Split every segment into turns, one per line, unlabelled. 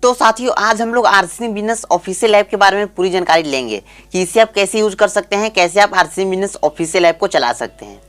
तो साथियों आज हम लोग आरसीएम बिजनेस ऑफिशियल ऐप के बारे में पूरी जानकारी लेंगे कि इसे आप कैसे यूज कर सकते हैं, कैसे आप आरसीएम बिजनेस ऑफिशियल ऐप को चला सकते हैं।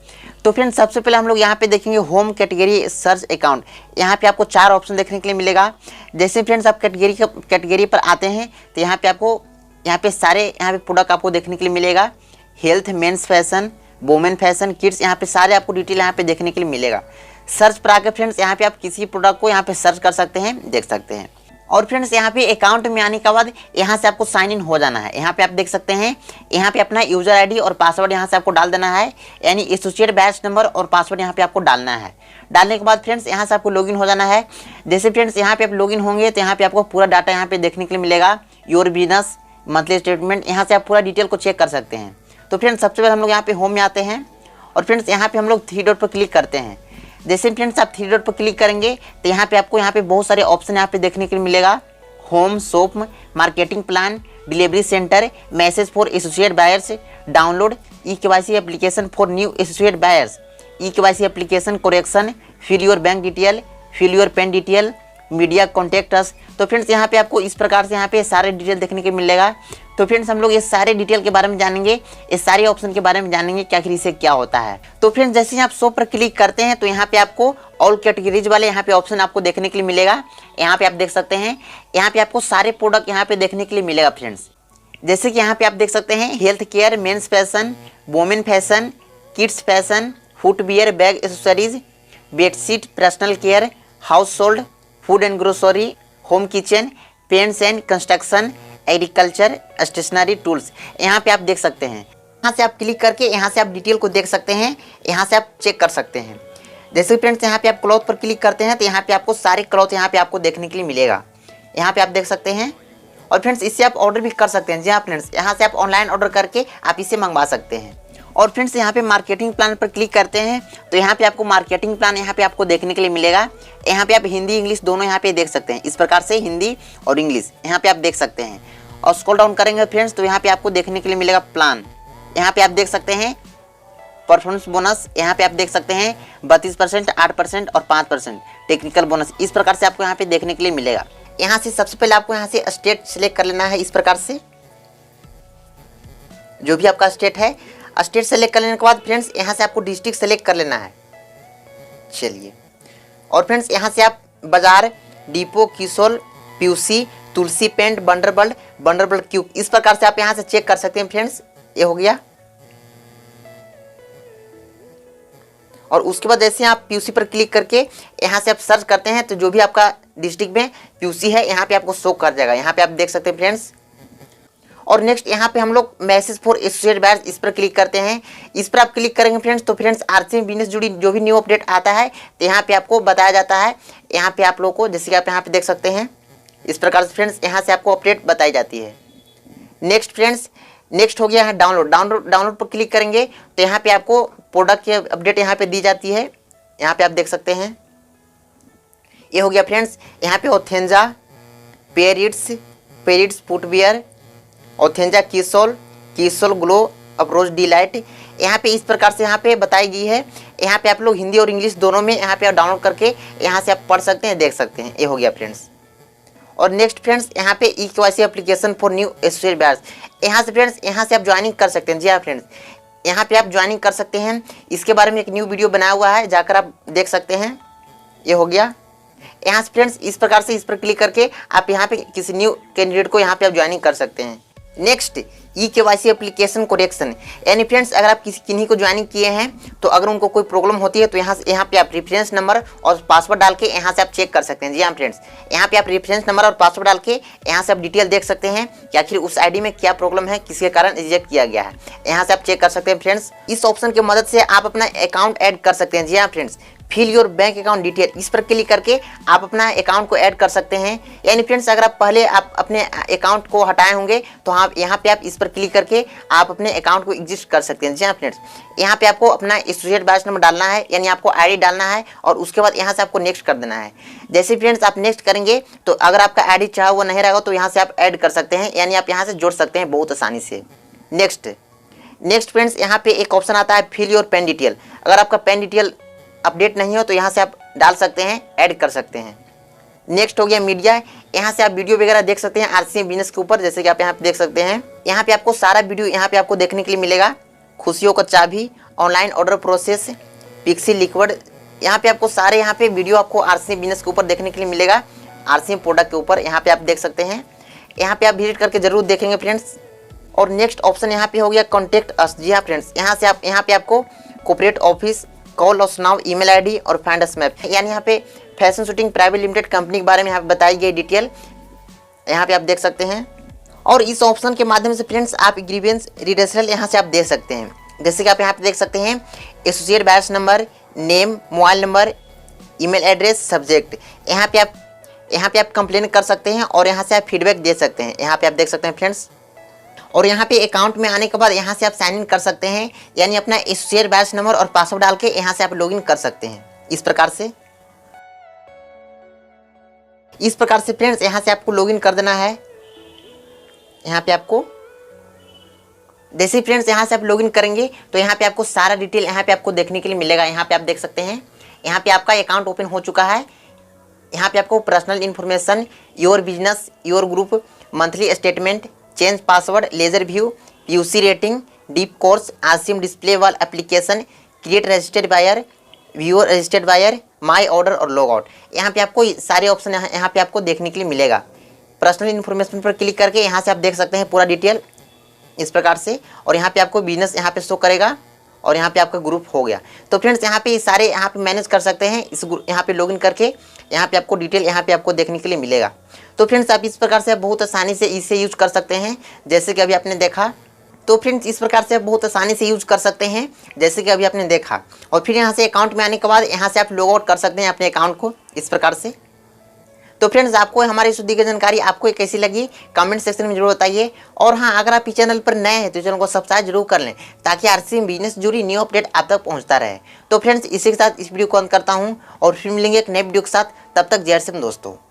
तो फ्रेंड्स सबसे पहले हम लोग यहाँ पे देखेंगे होम कैटेगरी सर्च अकाउंट। यहाँ पे आपको 4 ऑप्शन देखने के लिए मिलेगा। जैसे फ्रेंड्स आप कैटेगरी पर आते हैं तो यहाँ पे आपको सारे प्रोडक्ट आपको देखने के लिए मिलेगा। Health, mains fashion, women fashion, kids, यहाँ पे सारे आपको डिटेल यहाँ पे देखने के लिए मिलेगा। सर्च पर आकर फ्रेंड्स यहाँ पे आप किसी प्रोडक्ट को यहाँ पे सर्च कर सकते हैं, देख सकते हैं। और फ्रेंड्स यहाँ पे अकाउंट में आने के बाद यहाँ से आपको साइन इन हो जाना है। यहाँ पे आप देख सकते हैं, यहाँ पे अपना यूजर आईडी और पासवर्ड यहाँ से आपको डाल देना है, यानी एसोसिएट बैच नंबर और पासवर्ड यहाँ पे आपको डालना है। डालने के बाद फ्रेंड्स यहाँ से आपको लॉगिन हो जाना है। जैसे फ्रेंड्स यहाँ पे आप लॉगिन होंगे तो यहाँ पे आपको पूरा डाटा यहाँ पे देखने के लिए मिलेगा। योर बिजनेस, मंथली स्टेटमेंट, यहाँ से आप पूरा डिटेल को चेक कर सकते हैं। तो फ्रेंड्स सबसे पहले हम लोग यहाँ पे होम में आते हैं और फ्रेंड्स यहाँ पे हम लोग 3 डॉट पर क्लिक करते हैं। जैसे फ्रेंड्स आप 3 डॉट पर क्लिक करेंगे तो यहाँ पे आपको बहुत सारे ऑप्शन यहाँ पे देखने के लिए मिलेगा। Home, shop, marketing plan, delivery centre, message for associate buyers, download, e KYC application for new associate buyers, e KYC application correction, fill your bank detail, fill your PAN detail, media contact us. तो friends यहाँ पे आपको इस प्रकार से यहाँ पे सारे डिटेल देखने के मिलेगा। तो फ्रेंड्स हम लोग ये सारे डिटेल के बारे में जानेंगे, इस सारे ऑप्शन के बारे में जानेंगे कि आखिर इसे क्या होता है। तो फ्रेंड्स जैसे ही आप शो पर क्लिक करते हैं तो यहाँ पे आपको ऑल कैटेगरीज वाले यहाँ पे ऑप्शन आपको देखने के लिए मिलेगा। यहाँ पे आप देख सकते हैं, यहाँ पे आपको सारे प्रोडक्ट यहाँ पे देखने के लिए मिलेगा फ्रेंड्स। जैसे कि यहाँ पे आप देख सकते हैं health care, men's fashion, women fashion, kids fashion, footwear, bag accessories, bedsheet, personal care, household, food and grocery, home kitchen, paints and construction, agriculture, stationery tools. यहाँ पे आप देख सकते हैं। यहाँ से आप क्लिक करके यहाँ से आप डिटेल को देख सकते हैं, यहाँ से आप चेक कर सकते हैं। जैसे फ्रेंड्स यहाँ पे आप क्लॉथ पर क्लिक करते हैं तो यहाँ पे आपको सारे क्लॉथ यहाँ पे आपको देखने के लिए मिलेगा। यहाँ पे आप देख सकते हैं और फ्रेंड्स इससे आप ऑर्डर भी कर सकते हैं। जी हाँ फ्रेंड्स, यहाँ से आप ऑनलाइन ऑर्डर करके आप इसे मंगवा सकते हैं। और फ्रेंड्स यहाँ पे मार्केटिंग प्लान पर क्लिक करते हैं तो यहाँ पे आपको मार्केटिंग प्लान यहाँ पे आपको देखने के लिए मिलेगा। यहाँ पे आप हिंदी इंग्लिश दोनों यहाँ पे देख सकते हैं। इस प्रकार से हिंदी और इंग्लिश यहाँ पे आप देख सकते हैं। और स्क्रॉल डाउन करेंगे फ्रेंड्स तो यहाँ पे आपको देखने के लिए मिलेगा प्लान। यहाँ पे आप देख सकते हैं परफॉर्मेंस बोनस, यहाँ पे आप देख सकते हैं 32%, 8% और 5% टेक्निकल बोनस। इस प्रकार से आपको यहाँ पे देखने के लिए मिलेगा। यहाँ से सबसे पहले आपको यहाँ से स्टेट सेलेक्ट कर लेना है। इस प्रकार से जो भी आपका स्टेट है, स्टेट सेलेक्ट कर लेने के बाद फ्रेंड्स यहाँ से आपको डिस्ट्रिक्ट सेलेक्ट कर लेना है। चलिए, और फ्रेंड्स यहाँ से आप बाजार, डिपो, किशोर, पीयूसी, तुलसी पेंट, बंडरबल्ड क्यूब, इस प्रकार से आप यहाँ से चेक कर सकते हैं फ्रेंड्स। ये हो गया। और उसके बाद जैसे आप पीयूसी पर क्लिक करके यहाँ से आप सर्च करते हैं तो जो भी आपका डिस्ट्रिक्ट में पीयूसी है यहाँ पे आपको शो कर जाएगा। यहाँ पे आप देख सकते हैं फ्रेंड्स। और नेक्स्ट यहाँ पे हम लोग मैसेज फॉर एसोसिएट बायर्स, इस पर क्लिक करते हैं। इस पर आप क्लिक करेंगे फ्रेंड्स तो फ्रेंड्स आरसीएम बिजनेस जुड़ी जो भी न्यू अपडेट आता है तो यहाँ पे आपको बताया जाता है। यहाँ पे आप लोगों को जैसे कि आप यहाँ पे देख सकते हैं इस प्रकार से फ्रेंड्स यहाँ से आपको अपडेट बताई जाती है। नेक्स्ट फ्रेंड्स, नेक्स्ट हो गया है डाउनलोड पर क्लिक करेंगे तो यहाँ पे आपको प्रोडक्ट की अपडेट यहाँ पे दी जाती है। यहाँ पे आप देख सकते हैं। ये हो गया फ्रेंड्स। यहाँ पे ओथेंजा, पेरिट्स फुटवियर, ओथेंजा किसोल ग्लो अप्रोच डिलाइट, यहाँ पे इस प्रकार से यहाँ पे बताई गई है। यहाँ पे आप लोग हिंदी और इंग्लिश दोनों में यहाँ पे आप डाउनलोड करके यहाँ से आप पढ़ सकते हैं, देख सकते हैं। ये हो गया फ्रेंड्स। और नेक्स्ट फ्रेंड्स यहाँ पे e-KYC application for new associate buyers, यहाँ से फ्रेंड्स यहाँ से आप ज्वाइनिंग कर सकते हैं। जी हाँ फ्रेंड्स, यहाँ पे आप ज्वाइनिंग कर सकते हैं। इसके बारे में एक न्यू वीडियो बनाया हुआ है, जाकर आप देख सकते हैं। ये हो गया। यहाँ से फ्रेंड्स इस प्रकार से इस पर क्लिक करके आप यहाँ पे किसी न्यू कैंडिडेट को यहाँ पे आप ज्वाइनिंग कर सकते हैं। नेक्स्ट ई-केवाईसी एप्लीकेशन करेक्शन, यानी फ्रेंड्स अगर आप किन्हीं को ज्वाइनिंग किए हैं तो अगर उनको कोई प्रॉब्लम होती है तो यहाँ पे आप रेफरेंस नंबर और पासवर्ड डाल के यहाँ से आप चेक कर सकते हैं। जी हाँ फ्रेंड्स, यहाँ पे आप रेफरेंस नंबर और पासवर्ड डाल के यहाँ से आप डिटेल देख सकते हैं कि आखिर उस आईडी में क्या प्रॉब्लम है, किसके कारण रिजेक्ट किया गया है। यहाँ से आप चेक कर सकते हैं फ्रेंड्स। इस ऑप्शन की मदद से आप अपना अकाउंट ऐड कर सकते हैं। जी हाँ friends, fill your bank account detail, इस पर क्लिक करके आप अपना अकाउंट को ऐड कर सकते हैं। यानी फ्रेंड्स अगर आप पहले आप अपने अकाउंट को हटाए होंगे तो आप यहाँ पे आप इस पर क्लिक करके आप अपने अकाउंट को एग्जिस्ट कर सकते हैं। जी हाँ फ्रेंड्स, यहाँ पे आपको अपना एसोसिएट बैच नंबर डालना है, यानी आपको आईडी डालना है और उसके बाद यहाँ से आपको नेक्स्ट कर देना है। जैसे फ्रेंड्स आप नेक्स्ट करेंगे तो अगर आपका आईडी चाहा हुआ नहीं रहेगा तो यहाँ से आप ऐड कर सकते हैं, यानी आप यहाँ से जोड़ सकते हैं बहुत आसानी से। नेक्स्ट फ्रेंड्स यहाँ पे एक ऑप्शन आता है फिल योर पेन डिटेल। अगर आपका पेन डिटेल अपडेट नहीं हो तो यहाँ से आप डाल सकते हैं, ऐड कर सकते हैं। नेक्स्ट हो गया मीडिया। यहाँ से आप वीडियो वगैरह देख सकते हैं आरसीएम बिजनेस के ऊपर, जैसे कि आप यहाँ पे देख सकते हैं। यहाँ पे आपको सारा वीडियो यहाँ पे आपको देखने के लिए मिलेगा। खुशियों का चाबी, online order process, pixie liquid, यहाँ पे आपको सारे यहाँ पे वीडियो आपको आरसीएम बिजनेस के ऊपर देखने के लिए मिलेगा, आरसीएम प्रोडक्ट के ऊपर। यहाँ पे आप देख सकते हैं, यहाँ पे आप विजिट करके जरूर देखेंगे फ्रेंड्स। और नेक्स्ट ऑप्शन यहाँ पे हो गया कॉन्टेक्ट अस। जी हाँ फ्रेंड्स, यहाँ पे आपको corporate office, call us now, email ID और फाइंड अस मैप, यानी यहाँ पे fashion shooting private limited company के बारे में यहाँ पे बताई गई डिटेल यहाँ पे आप देख सकते हैं। और इस ऑप्शन के माध्यम से फ्रेंड्स आप ग्रीवेंस रिड्रेसल यहाँ से आप दे सकते हैं। जैसे कि आप यहाँ पे देख सकते हैं associate buyers number, name, mobile number, email address, subject, यहाँ पे आप कंप्लेन कर सकते हैं और यहाँ से आप फीडबैक दे सकते हैं। यहाँ पे आप देख सकते हैं फ्रेंड्स। और यहाँ पे अकाउंट में आने के बाद यहाँ से आप साइन इन कर सकते हैं, यानी अपना एसोसिएट बायर्स नंबर और पासवर्ड डाल के यहाँ से आप लॉगिन कर सकते हैं। इस प्रकार से फ्रेंड्स यहाँ से आपको लॉगिन कर देना है। यहाँ पे आपको जैसे फ्रेंड्स यहाँ से आप लॉगिन करेंगे तो यहाँ पे आपको सारा डिटेल यहाँ पे आपको देखने के लिए मिलेगा। यहाँ पे आप देख सकते हैं, यहाँ पे आपका अकाउंट ओपन हो चुका है। यहाँ पे आपको personal information, your business, your group, monthly statement, change password, ledger view, PUC rating, deep course, RCM display wall application, create registered buyer, viewer registered buyer, my order और लॉग आउट, यहाँ पे आपको सारे ऑप्शन यहाँ पे आपको देखने के लिए मिलेगा। पर्सनल इन्फॉर्मेशन पर क्लिक करके यहाँ से आप देख सकते हैं पूरा डिटेल इस प्रकार से। और यहाँ पे आपको बिजनेस यहाँ पे शो करेगा और यहाँ पे आपका ग्रुप हो गया। तो फ्रेंड्स यहाँ पे सारे यहाँ पे मैनेज कर सकते हैं इस यहाँ पे लॉगिन करके। यहाँ पे आपको डिटेल यहाँ पे आपको देखने के लिए मिलेगा। तो फ्रेंड्स आप इस प्रकार से आप बहुत आसानी से इसे यूज कर सकते हैं, जैसे कि अभी आपने देखा। तो फ्रेंड्स इस प्रकार से आप बहुत आसानी से यूज कर सकते हैं, जैसे कि अभी आपने देखा। और फिर यहाँ से अकाउंट में आने के बाद यहाँ से आप लॉग आउट कर सकते हैं अपने अकाउंट को इस प्रकार से। तो फ्रेंड्स आपको हमारी इस दी गई जानकारी आपको कैसी लगी कमेंट सेक्शन में जरूर बताइए। और हाँ, अगर आप इस चैनल पर नए हैं तो चैनल को सब्सक्राइब जरूर कर लें, ताकि आरसीएम बिजनेस जुड़ी न्यू अपडेट आप तक पहुंचता रहे। तो फ्रेंड्स इसी के साथ इस वीडियो को अंत करता हूं और फिर मिलेंगे एक नए वीडियो के साथ। तब तक जय श्री राम दोस्तों।